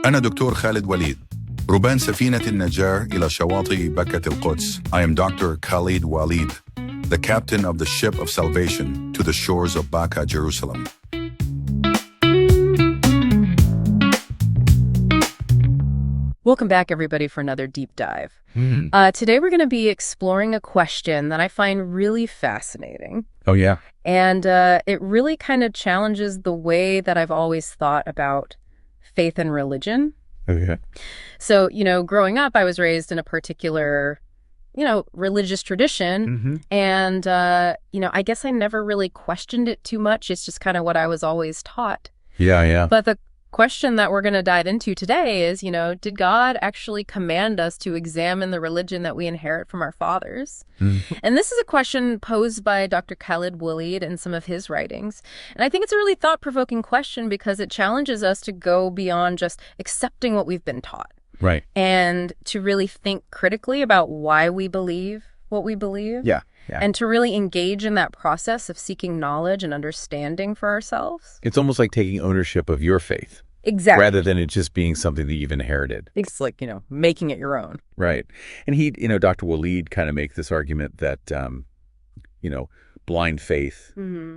أنا دكتور خالد وليد، ربان سفينة النجاة إلى شواطئ بكة القدس. I am Dr. Khaled Waleed, the captain of the ship of salvation to the shores of Baka, Jerusalem. Welcome back, everybody, for another deep dive. Today we're going to be exploring a question that I find really fascinating. Oh, yeah? And it really kind of challenges the way that I've always thought about faith and religion. Okay. So, growing up, I was raised in a particular, religious tradition. And, I guess I never really questioned it too much. It's just kind of what I was always taught. Yeah. But the question that we're going to dive into today is, did God actually command us to examine the religion that we inherit from our fathers? And this is a question posed by Dr. Khaled Waleed in some of his writings. And I think it's a really thought-provoking question because it challenges us to go beyond just accepting what we've been taught. Right. And to really think critically about why we believe what we believe. Yeah. And to really engage in that process of seeking knowledge and understanding for ourselves. It's almost like taking ownership of your faith. Exactly. Rather than it just being something that you've inherited. It's like, making it your own. Right. And he, Dr. Waleed kind of makes this argument that, blind faith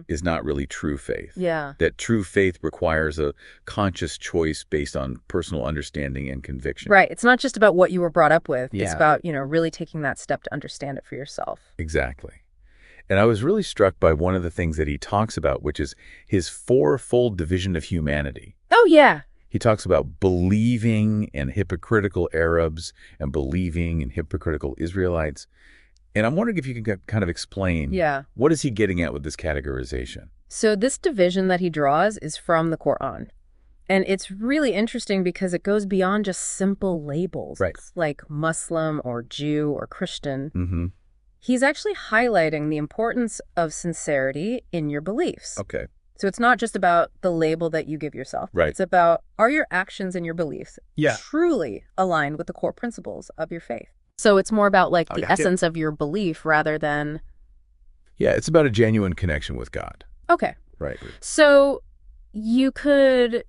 is not really true faith. Yeah. That true faith requires a conscious choice based on personal understanding and conviction. Right. It's not just about what you were brought up with. Yeah. It's about, really taking that step to understand it for yourself. Exactly. And I was really struck by one of the things that he talks about, which is his fourfold division of humanity. Oh, yeah. He talks about believing and hypocritical Arabs and believing and hypocritical Israelites. And I'm wondering if you can kind of explain, what is he getting at with this categorization? So this division that he draws is from the Quran. And it's really interesting because it goes beyond just simple labels, right, like Muslim or Jew or Christian. He's actually highlighting the importance of sincerity in your beliefs. Okay. So it's not just about the label that you give yourself. Right. It's about, are your actions and your beliefs truly aligned with the core principles of your faith? So it's more about the essence of your belief rather than... Yeah, it's about a genuine connection with God. Okay. Right. So you could,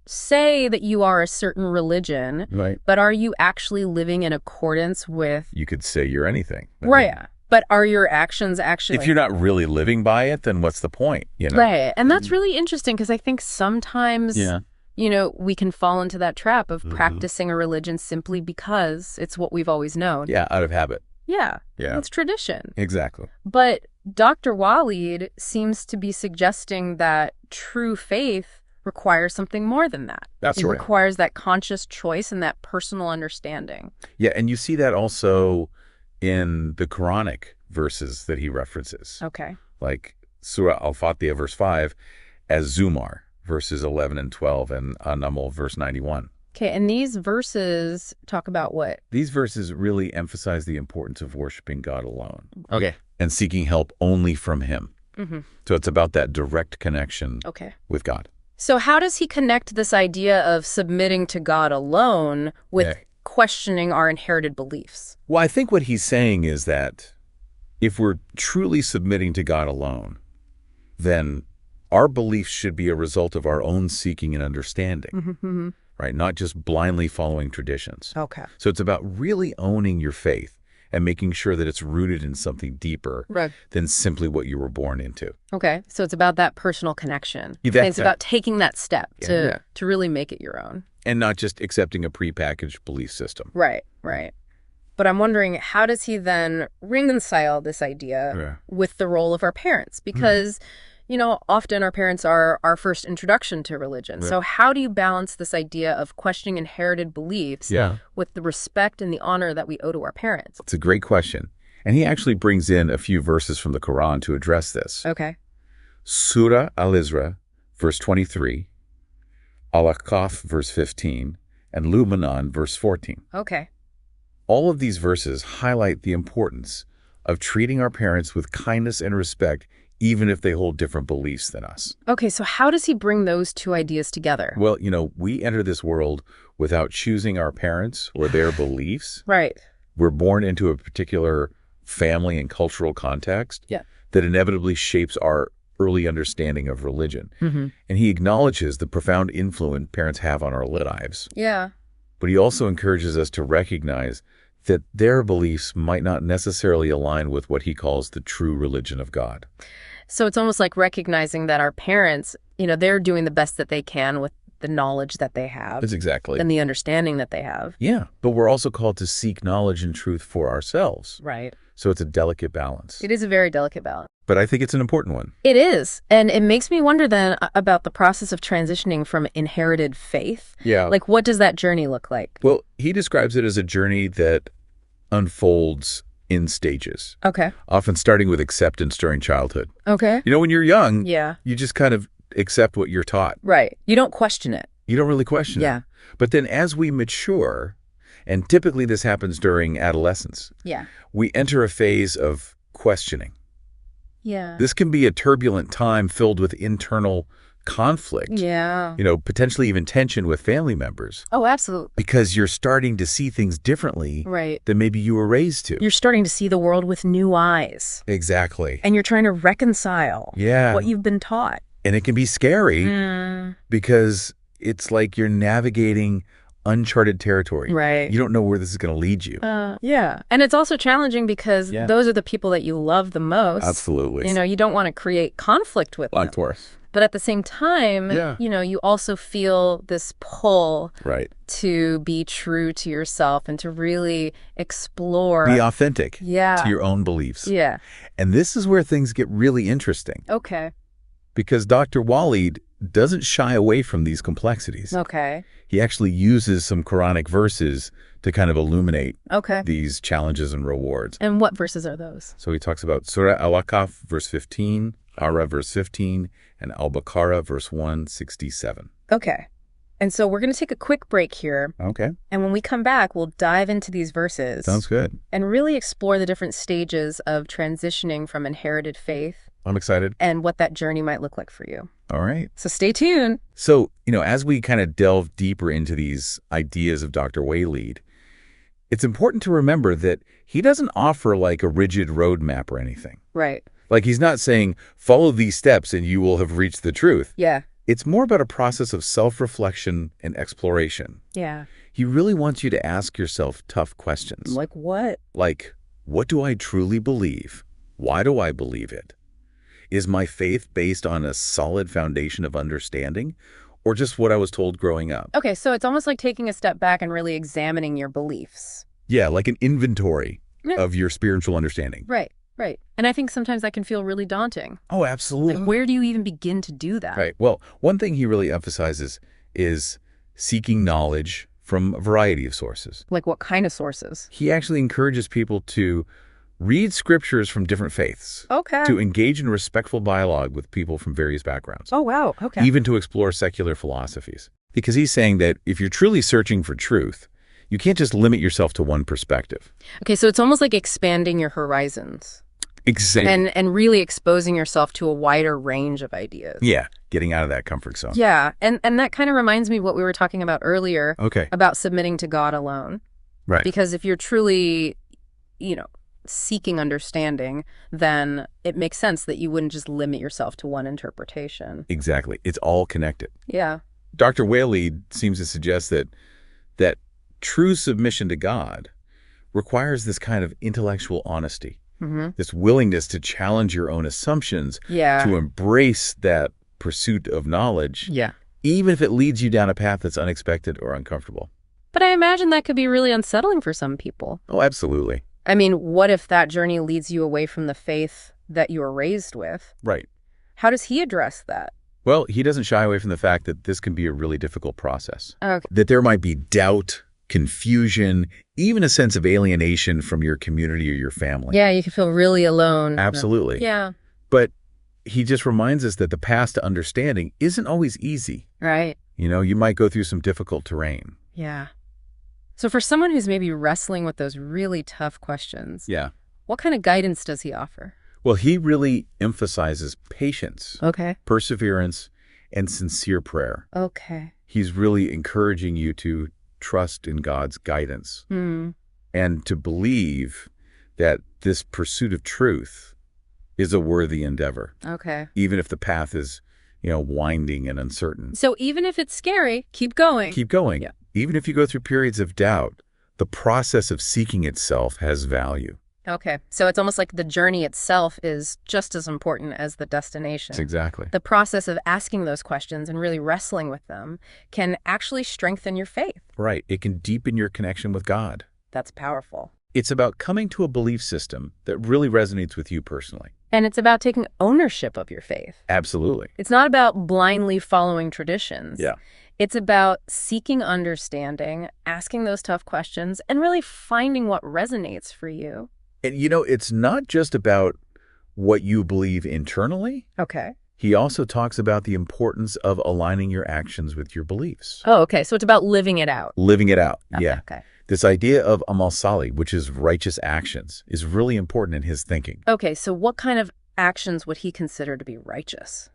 say that you are a certain religion, right, but are you actually living in accordance with... You could say you're anything. Right. But are your actions actually... If you're not really living by it, then what's the point? Right. And that's really interesting because I think sometimes... we can fall into that trap of practicing a religion simply because it's what we've always known. Yeah, out of habit. Yeah. It's tradition. Exactly. But Dr. Waleed seems to be suggesting that true faith requires something more than that. That's right. It requires that conscious choice and that personal understanding. Yeah, and you see that also in the Quranic verses that he references. Okay. Like Surah Al-Fatiha, verse 5, as Zumar, verses 11 and 12, and An-Naml, verse 91. Okay, and these verses talk about what? These verses really emphasize the importance of worshiping God alone. Okay. And seeking help only from him. So it's about that direct connection with God. So how does he connect this idea of submitting to God alone with questioning our inherited beliefs? Well, I think what he's saying is that if we're truly submitting to God alone, then our beliefs should be a result of our own seeking and understanding, right? Not just blindly following traditions. Okay. So it's about really owning your faith and making sure that it's rooted in something deeper than simply what you were born into. Okay. So it's about that personal connection. It's about taking that step to really make it your own. And not just accepting a prepackaged belief system. Right. But I'm wondering, how does he then reconcile this idea with the role of our parents? Because, often our parents are our first introduction to religion. So how do you balance this idea of questioning inherited beliefs with the respect and the honor that we owe to our parents? It's a great question. And he actually brings in a few verses from the Quran to address this. Okay. Surah Al-Isra, verse 23, Al-Aqaf, verse 15, and Lumanan, verse 14. Okay. All of these verses highlight the importance of treating our parents with kindness and respect, even if they hold different beliefs than us. Okay, so how does he bring those two ideas together? Well, we enter this world without choosing our parents or their beliefs. Right. We're born into a particular family and cultural context that inevitably shapes our early understanding of religion. And he acknowledges the profound influence parents have on our lives. Yeah. But he also encourages us to recognize that their beliefs might not necessarily align with what he calls the true religion of God. So it's almost like recognizing that our parents, they're doing the best that they can with the knowledge that they have. That's exactly. And the understanding that they have. Yeah. But we're also called to seek knowledge and truth for ourselves. Right. So it's a delicate balance. It is a very delicate balance. But I think it's an important one. It is. And it makes me wonder then about the process of transitioning from inherited faith. Yeah. Like, what does that journey look like? Well, he describes it as a journey that unfolds in stages. Okay. Often starting with acceptance during childhood. Okay. When you're young, Yeah. you just kind of accept what you're taught. Right. You don't question it. You don't really question Yeah. it. But then as we mature, and typically this happens during adolescence, Yeah. we enter a phase of questioning. Yeah. This can be a turbulent time filled with internal conflict, Yeah. potentially even tension with family members, Oh, absolutely. because you're starting to see things differently Right. than maybe you were raised to. You're starting to see the world with new eyes. Exactly. And you're trying to reconcile Yeah. what you've been taught. And it can be scary Mm. because it's like you're navigating uncharted territory. Right. You don't know where this is going to lead you. Yeah. And it's also challenging because Yeah. those are the people that you love the most. Absolutely. You don't want to create conflict with them. course. But at the same time, Yeah. you also feel this pull Right. to be true to yourself and to really explore. Be authentic Yeah. to your own beliefs. Yeah. And this is where things get really interesting Okay. because Dr. Waleed doesn't shy away from these complexities. Okay. He actually uses some Quranic verses to kind of illuminate Okay. these challenges and rewards. And what verses are those? So he talks about Surah Al-Aqaf, verse 15, Ara, verse 15, and Al-Baqarah, verse 167. Okay. And so we're going to take a quick break here. Okay. And when we come back, we'll dive into these verses. Sounds good. And really explore the different stages of transitioning from inherited faith I'm excited. and what that journey might look like for you. All right. So stay tuned. So, as we kind of delve deeper into these ideas of Dr. Waleed, it's important to remember that he doesn't offer like a rigid roadmap or anything. Right. Like he's not saying, follow these steps and you will have reached the truth. Yeah. It's more about a process of self-reflection and exploration. Yeah. He really wants you to ask yourself tough questions. Like what? Like, what do I truly believe? Why do I believe it? Is my faith based on a solid foundation of understanding or just what I was told growing up? Okay, so it's almost like taking a step back and really examining your beliefs. Yeah, like an inventory Yeah. of your spiritual understanding. Right, right. And I think sometimes that can feel really daunting. Oh, absolutely. Like, where do you even begin to do that? Right. Well, one thing he really emphasizes is seeking knowledge from a variety of sources. Like what kind of sources? He actually encourages people to read scriptures from different faiths, Okay. to engage in respectful dialogue with people from various backgrounds, Oh, wow. Okay. even to explore secular philosophies. Because he's saying that if you're truly searching for truth, you can't just limit yourself to one perspective. Okay, so it's almost like expanding your horizons Exactly. and really exposing yourself to a wider range of ideas. Yeah, getting out of that comfort zone. Yeah, and that kind of reminds me of what we were talking about earlier Okay. about submitting to God alone. Right. Because if you're truly, seeking understanding, then it makes sense that you wouldn't just limit yourself to one interpretation. Exactly. It's all connected. Yeah. Dr. Waleed seems to suggest that true submission to God requires this kind of intellectual honesty, this willingness to challenge your own assumptions, Yeah. to embrace that pursuit of knowledge, Yeah. even if it leads you down a path that's unexpected or uncomfortable. But I imagine that could be really unsettling for some people. Oh, absolutely. I mean, what if that journey leads you away from the faith that you were raised with? Right. How does he address that? Well, he doesn't shy away from the fact that this can be a really difficult process, Okay. that there might be doubt, confusion, even a sense of alienation from your community or your family. Yeah, you can feel really alone. Absolutely. Yeah. But he just reminds us that the path to understanding isn't always easy. Right. You might go through some difficult terrain. Yeah. So for someone who's maybe wrestling with those really tough questions, Yeah. what kind of guidance does he offer? Well, he really emphasizes patience, Okay. perseverance, and sincere prayer. Okay. He's really encouraging you to trust in God's guidance and to believe that this pursuit of truth is a worthy endeavor, Okay. even if the path is, winding and uncertain. So even if it's scary, keep going. Keep going. Yeah. Even if you go through periods of doubt, the process of seeking itself has value. Okay. So it's almost like the journey itself is just as important as the destination. Exactly. The process of asking those questions and really wrestling with them can actually strengthen your faith. Right. It can deepen your connection with God. That's powerful. It's about coming to a belief system that really resonates with you personally. And it's about taking ownership of your faith. Absolutely. It's not about blindly following traditions. Yeah. It's about seeking understanding, asking those tough questions, and really finding what resonates for you. And it's not just about what you believe internally. Okay. He also talks about the importance of aligning your actions with your beliefs. Oh, okay. So it's about living it out. Living it out. Okay, Yeah. Okay. This idea of amal salih, which is righteous actions, is really important in his thinking. Okay. So what kind of actions would he consider to be righteous?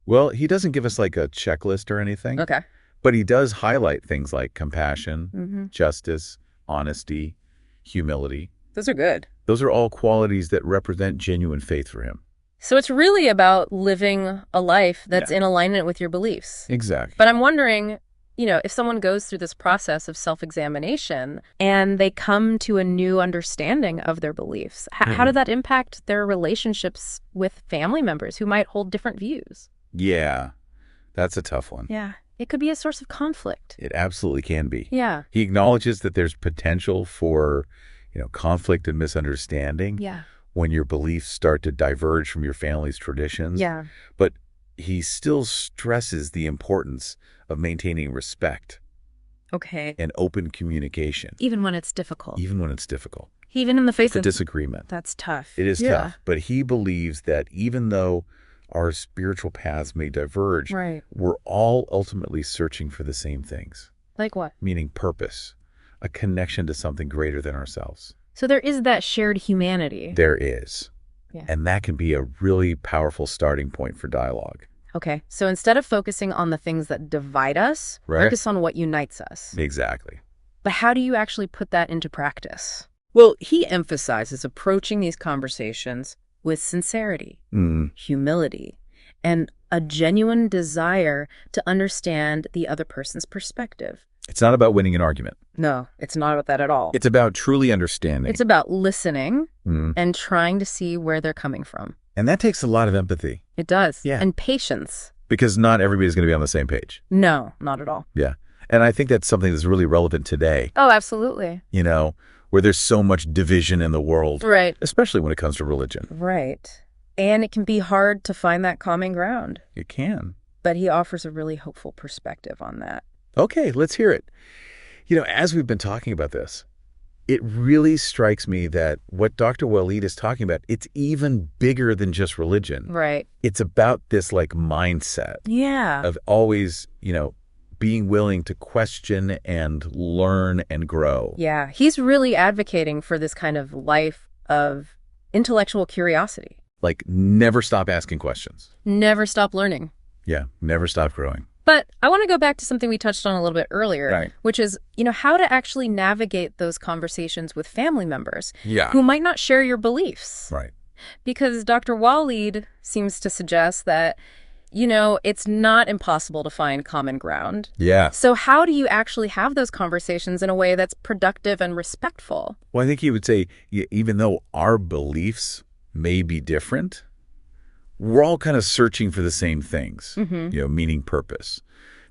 Well, he doesn't give us like a checklist or anything. Okay. But he does highlight things like compassion, justice, honesty, humility. Those are good. Those are all qualities that represent genuine faith for him. So it's really about living a life that's in alignment with your beliefs. Exactly. But I'm wondering, if someone goes through this process of self-examination and they come to a new understanding of their beliefs, how did that impact their relationships with family members who might hold different views? Yeah, that's a tough one. Yeah. It could be a source of conflict. It absolutely can be. Yeah. He acknowledges that there's potential for, conflict and misunderstanding Yeah. when your beliefs start to diverge from your family's traditions. Yeah. But he still stresses the importance of maintaining respect Okay. and open communication, Even when it's difficult. even when it's difficult. Even in the face The of disagreement. That's tough. It is Yeah. tough, but he believes that even though our spiritual paths may diverge, Right. we're all ultimately searching for the same things, Like what? meaning purpose, a connection to something greater than ourselves. So there is that shared humanity. There is. Yeah. And that can be a really powerful starting point for dialogue. Okay. So instead of focusing on the things that divide us, Right. focus on what unites us. Exactly. But how do you actually put that into practice? Well, he emphasizes approaching these conversations with sincerity, humility, and a genuine desire to understand the other person's perspective. It's not about winning an argument. No, it's not about that at all. It's about truly understanding. It's about listening and trying to see where they're coming from. And that takes a lot of empathy. It does. Yeah. And patience. Because not everybody's going to be on the same page. No, not at all. Yeah. And I think that's something that's really relevant today, Oh, absolutely. where there's so much division in the world, Right. especially when it comes to religion. Right. And it can be hard to find that common ground. It can. But he offers a really hopeful perspective on that. Okay, let's hear it. As we've been talking about this, it really strikes me that what Dr. Waleed is talking about, it's even bigger than just religion. Right. It's about this mindset Yeah. of always, being willing to question and learn and grow. Yeah. He's really advocating for this kind of life of intellectual curiosity. Like never stop asking questions. Never stop learning. Yeah, never stop growing. But I want to go back to something we touched on a little bit earlier, Right. which is, how to actually navigate those conversations with family members Yeah. who might not share your beliefs. Right. Because Dr. Waleed seems to suggest that, it's not impossible to find common ground. Yeah. So how do you actually have those conversations in a way that's productive and respectful? Well, I think he would say, even though our beliefs may be different, we're all kind of searching for the same things, meaning purpose,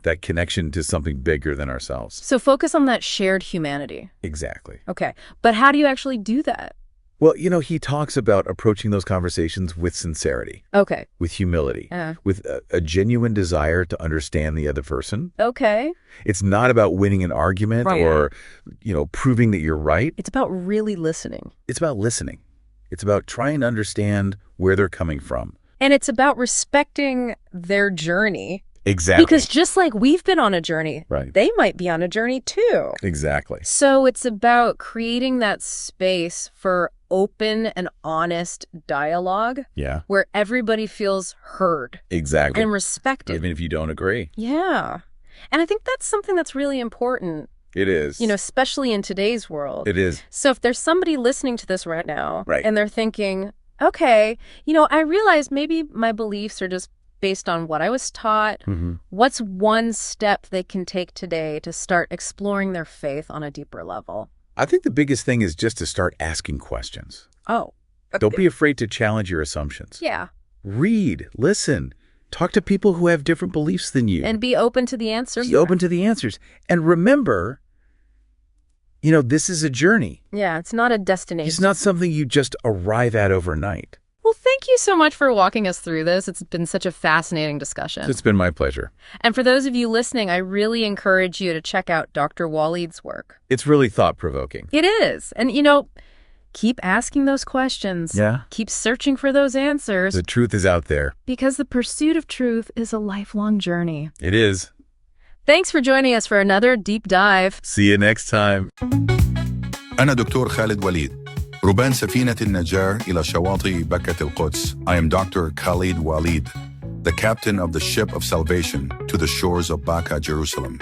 that connection to something bigger than ourselves. So focus on that shared humanity. Exactly. Okay. But how do you actually do that? Well, he talks about approaching those conversations with sincerity, Okay. with humility, with a genuine desire to understand the other person. Okay. It's not about winning an argument Right. or, proving that you're right. It's about really listening. It's about listening. It's about trying to understand where they're coming from. And it's about respecting their journey. Exactly. Because just like we've been on a journey, Right. they might be on a journey too. Exactly. So it's about creating that space for open and honest dialogue Yeah. where everybody feels heard Exactly. and respected. Even if you don't agree. Yeah. And I think that's something that's really important, It is. especially in today's world. It is. So if there's somebody listening to this right now Right. and they're thinking, Okay. I realized maybe my beliefs are just based on what I was taught. What's one step they can take today to start exploring their faith on a deeper level? I think the biggest thing is just to start asking questions. Oh. Don't be afraid to challenge your assumptions. Yeah. Read, listen, talk to people who have different beliefs than you. And be open to the answers. Be open to the answers. And remember, this is a journey. Yeah, it's not a destination. It's not something you just arrive at overnight. Well, thank you so much for walking us through this. It's been such a fascinating discussion. It's been my pleasure. And for those of you listening, I really encourage you to check out Dr. Waleed's work. It's really thought-provoking. It is. And, keep asking those questions. Yeah. Keep searching for those answers. The truth is out there. Because the pursuit of truth is a lifelong journey. It is. Thanks for joining us for another deep dive. See you next time. أنا دكتور خالد وليد ربان سفينة النجاة إلى شواطئ بكة القدس. I am Dr. Khaled Waleed, the captain of the ship of salvation to the shores of Baka, Jerusalem.